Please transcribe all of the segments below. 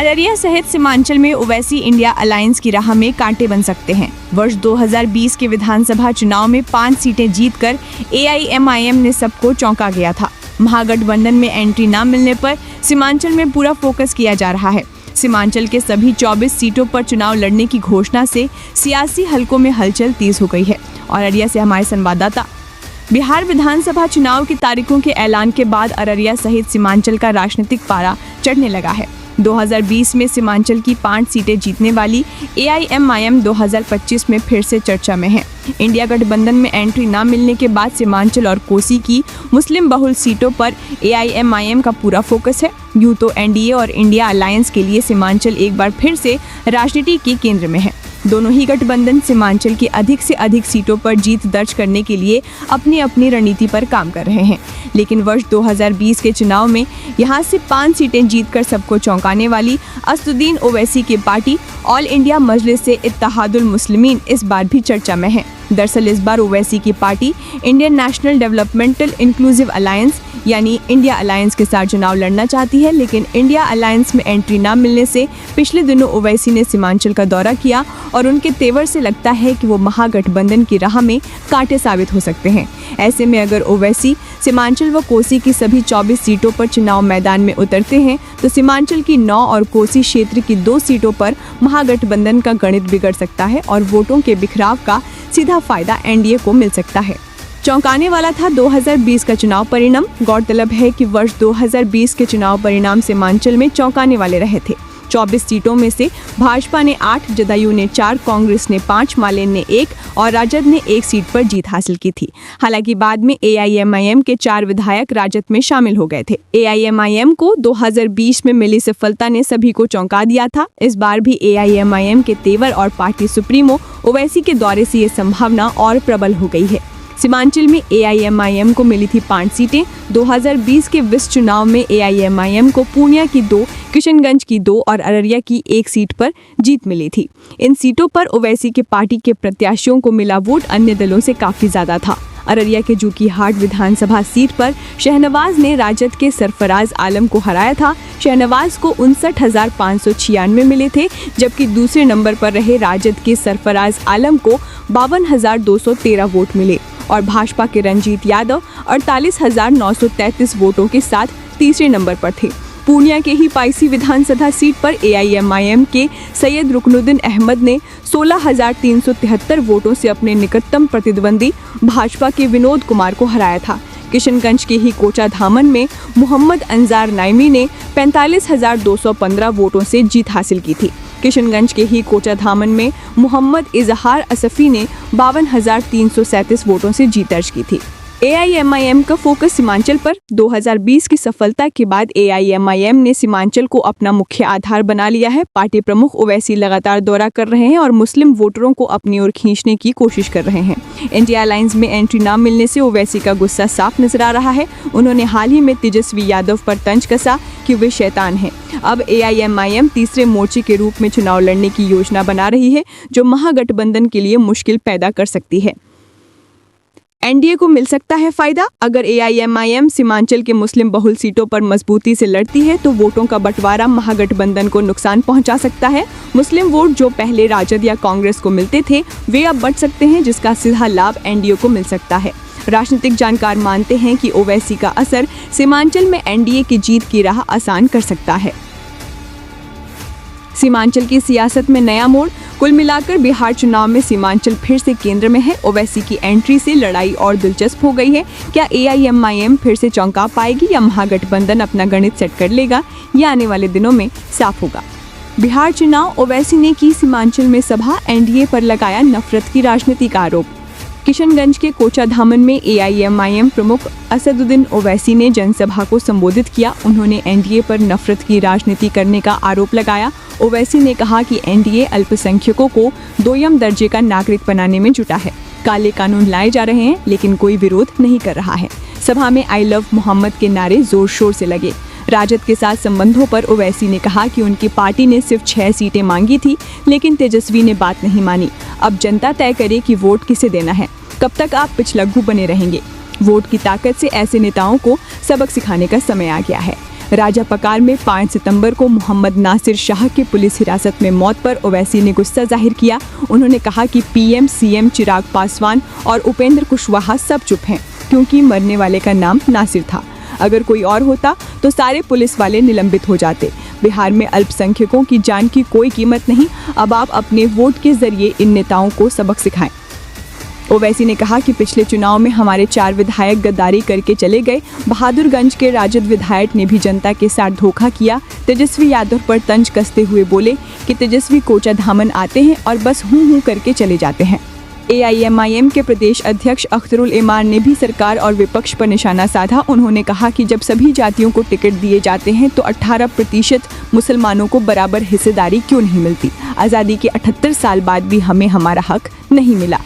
अररिया सहित सीमांचल में Owaisi India alliance की राह में कांटे बन सकते हैं। वर्ष 2020 के विधानसभा चुनाव में 5 सीटें जीतकर AIMIM ने सबको चौंका गया था। महागठबंधन में एंट्री न मिलने पर सीमांचल में पूरा फोकस किया जा रहा है। सीमांचल के सभी 24 सीटों पर चुनाव लड़ने की घोषणा से सियासी हलकों में हलचल तेज हो गई है। और अररिया से हमारे संवाददाता बिहार विधानसभा चुनाव की तारीखों के ऐलान के बाद अररिया सहित सीमांचल का राजनीतिक पारा चढ़ने लगा है। 2020 में सीमांचल की 5 सीटें जीतने वाली AIMIM 2025 में फिर से चर्चा में है। इंडिया गठबंधन में एंट्री न मिलने के बाद सीमांचल और कोसी की मुस्लिम बहुल सीटों पर AIMIM का पूरा फोकस है। यूं तो NDA और इंडिया अलायंस के लिए सीमांचल एक बार फिर से राजनीति के केंद्र में है। दोनों ही गठबंधन सीमांचल की अधिक से अधिक सीटों पर जीत दर्ज करने के लिए अपनी अपनी रणनीति पर काम कर रहे हैं। लेकिन वर्ष 2020 के चुनाव में यहां से 5 सीटें जीतकर सबको चौंकाने वाली असदुद्दीन ओवैसी की पार्टी ऑल इंडिया मजलिस इत्तेहादुल मुस्लिमीन इस बार भी चर्चा में है। दरअसल इस बार ओवैसी की party Indian national developmental inclusive alliance यानी इंडिया अलायंस के साथ चुनाव लड़ना चाहती है। लेकिन इंडिया अलायंस में एंट्री न मिलने से पिछले दिनों ओवैसी ने सीमांचल का दौरा किया और उनके तेवर से लगता है कि वो महागठबंधन की राह में कांटे साबित हो सकते हैं। ऐसे में अगर ओवैसी सीमांचल व कोसी की सभी 24 सीटों पर चुनाव मैदान में उतरते हैं तो सीमांचल की 9 और कोसी क्षेत्र की 2 सीटों पर महागठबंधन का गणित बिगड़ सकता है और वोटों के बिखराव का सीधा फायदा NDA को मिल सकता है। चौंकाने वाला था 2020 का चुनाव परिणाम। गौरतलब है कि वर्ष 2020 के चुनाव परिणाम सीमांचल में चौंकाने वाले रहे थे। 24 सीटों में से भाजपा ने 8, जदयू ने 4, कांग्रेस ने 5, माले ने 1 और राजद ने 1 सीट पर जीत हासिल की थी। हालांकि बाद में AIMIM के 4 विधायक राजद में शामिल हो गए थे। AIMIM को 2020 में मिली सफलता ने सभी को चौंका दिया था। इस बार भी AIMIM के तेवर और पार्टी सुप्रीमो ओवैसी के दौरे से ये संभावना और प्रबल हो गई है। सीमांचल में AIMIM को मिली थी 5 सीटें। 2020 के विस चुनाव में AIMIM को पूर्णिया की 2, किशनगंज की 2 और अररिया की 1 सीट पर जीत मिली थी। इन सीटों पर ओवैसी के पार्टी के प्रत्याशियों को मिला वोट अन्य दलों से काफी ज्यादा था। अररिया के जूकीहाट विधानसभा सीट पर शहनवाज ने राजद के सरफराज आलम को हराया था। शहनवाज को 59,596 मिले थे, जबकि दूसरे नंबर पर रहे राजद के सरफराज आलम को 52,213 वोट मिले और भाजपा के रंजीत यादव 48,933 वोटों के साथ तीसरे नंबर पर थे। पूर्णिया के ही पाइसी विधानसभा सीट पर AIMIM के सैयद रुकनुद्दीन अहमद ने 16,373 वोटों से अपने निकटतम प्रतिद्वंदी भाजपा के विनोद कुमार को हराया था। किशनगंज के ही कोचाधामन में मोहम्मद अंजार नाइमी ने 45,215 वोटों से जीत हासिल की थी। किशनगंज के ही कोचाधामन में मोहम्मद इजहार असफी ने 52,337 वोटों से जीत दर्ज की थी। AIMIM का फोकस सीमांचल पर। 2020 की सफलता के बाद AIMIM ने सीमांचल को अपना मुख्य आधार बना लिया है। पार्टी प्रमुख ओवैसी लगातार दौरा कर रहे हैं और मुस्लिम वोटरों को अपनी ओर खींचने की कोशिश कर रहे हैं। इंडिया अलायंस में एंट्री न मिलने से ओवैसी का गुस्सा साफ नजर आ रहा है। उन्होंने हाल ही में तेजस्वी यादव पर तंज कसा कि वे शैतान हैं। अब AIMIM तीसरे मोर्चे के रूप में चुनाव लड़ने की योजना बना रही है, जो महागठबंधन के लिए मुश्किल पैदा कर सकती है। NDA को मिल सकता है फायदा। अगर AIMIM सीमांचल के मुस्लिम बहुल सीटों पर मजबूती से लड़ती है तो वोटों का बंटवारा महागठबंधन को नुकसान पहुंचा सकता है। मुस्लिम वोट जो पहले राजद या कांग्रेस को मिलते थे वे अब बंट सकते हैं, जिसका सीधा लाभ NDA को मिल सकता है। राजनीतिक जानकार मानते हैं कि ओवैसी का असर सीमांचल में NDA की जीत की राह आसान कर सकता है। सीमांचल की सियासत में नया मोड़। कुल मिलाकर बिहार चुनाव में सीमांचल फिर से केंद्र में है। ओवैसी की एंट्री से लड़ाई और दिलचस्प हो गई है। क्या AIMIM फिर से चौंका पाएगी या महागठबंधन अपना गणित सेट कर लेगा, यह आने वाले दिनों में साफ होगा। बिहार चुनाव। ओवैसी ने की सीमांचल में सभा, NDA पर लगाया नफरत की राजनीति का आरोप। किशनगंज के कोचाधामन में AIMIM प्रमुख असदुद्दीन ओवैसी ने जनसभा को संबोधित किया। उन्होंने NDA पर नफरत की राजनीति करने का आरोप लगाया। ओवैसी ने कहा कि NDA अल्पसंख्यकों को 2ym दर्जे का नागरिक बनाने में जुटा है। काले कानून लाए जा रहे हैं लेकिन कोई विरोध नहीं कर रहा है। सभा में आई लव मोहम्मद के नारे जोर शोर से लगे। राजद के साथ संबंधों पर ओवैसी ने कहा कि उनकी पार्टी ने सिर्फ 6 सीटें मांगी थी, लेकिन तेजस्वी ने बात नहीं मानी। अब जनता तय करे कि वोट किसे देना है। कब तक आप पिछलग्गू बने रहेंगे? वोट की ताकत से ऐसे नेताओं को सबक सिखाने का समय आ गया है। राजा पकार में 5 सितंबर को मोहम्मद नासिर शाह के पुलिस हिरासत में मौत पर ओवैसी ने गुस्सा जाहिर किया। उन्होंने कहा कि पीएम, सीएम चिराग पासवान और उपेंद्र कुशवाहा सब चुप हैं क्योंकि मरने वाले का नाम नासिर था। अगर कोई और होता तो सारे पुलिस वाले निलंबित हो जाते। बिहार में अल्पसंख्यकों की जान की कोई कीमत नहीं। अब आप अपने वोट के जरिए इन नेताओं को सबक सिखाएं। ओवैसी ने कहा कि पिछले चुनाव में हमारे 4 विधायक गद्दारी करके चले गए। बहादुरगंज के राजद विधायक ने भी जनता के साथ धोखा किया। तेजस्वी यादव पर तंज कसते हुए बोले कि तेजस्वी कोचा धामन आते हैं और बस हूं करके चले जाते हैं। AIMIM के प्रदेश अध्यक्ष अख्तरुल इमान ने भी सरकार और विपक्ष पर निशाना साधा। उन्होंने कहा कि जब सभी जातियों को टिकट दिए जाते हैं तो 18% मुसलमानों को बराबर हिस्सेदारी क्यों नहीं मिलती। आज़ादी के 78 साल बाद भी हमें हमारा हक नहीं मिला।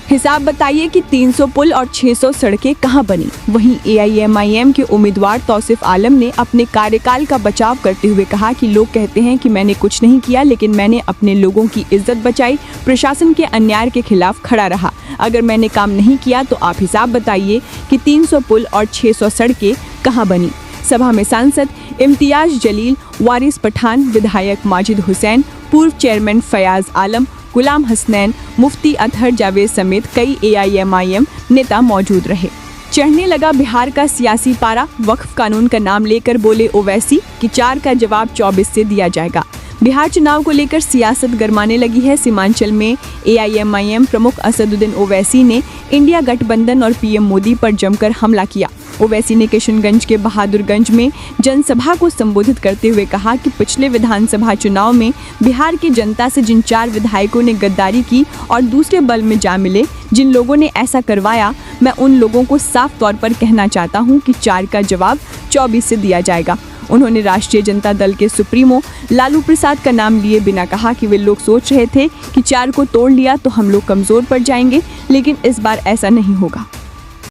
हिसाब बताइए कि 300 पुल और 600 सड़कें कहां बनी। वहीं AIMIM के उम्मीदवार तौसिफ आलम ने अपने कार्यकाल का बचाव करते हुए कहा कि लोग कहते हैं कि मैंने कुछ नहीं किया, लेकिन मैंने अपने लोगों की इज्जत बचाई, प्रशासन के अन्याय के खिलाफ खड़ा रहा। अगर मैंने काम नहीं किया तो आप हिसाब बताइए कि 300 पुल और 600 सड़कें कहां बनी। सभा में सांसद इम्तियाज जलील, वारिस पठान, विधायक माजिद हुसैन, पूर्व चेयरमैन फयाज आलम, गुलाम हसनैन, मुफ्ती अतहर जावेद समेत कई AIMIM नेता मौजूद रहे। चढ़ने लगा बिहार का सियासी पारा। वक्फ कानून का नाम लेकर बोले ओवैसी कि 4 का जवाब 24 से दिया जाएगा। बिहार चुनाव को लेकर सियासत गरमाने लगी है। सीमांचल में AIMIM प्रमुख असदुद्दीन ओवैसी ने इंडिया गठबंधन और PM मोदी पर जमकर हमला किया। ओवैसी ने किशनगंज के बहादुरगंज में जनसभा को संबोधित करते हुए कहा कि पिछले विधानसभा चुनाव में बिहार की जनता से जिन 4 विधायकों ने गद्दारी की और दूसरे बल में जा मिले, जिन लोगों ने ऐसा करवाया, मैं उन लोगों को साफ तौर पर कहना चाहता हूं कि 4 का जवाब 24 से दिया जाएगा। उन्होंने राष्ट्रीय जनता दल के सुप्रीमो लालू प्रसाद का नाम लिए बिना कहा कि वे लोग सोच रहे थे कि 4 को तोड़ लिया तो हम लोग कमजोर पड़ जाएंगे, लेकिन इस बार ऐसा नहीं होगा।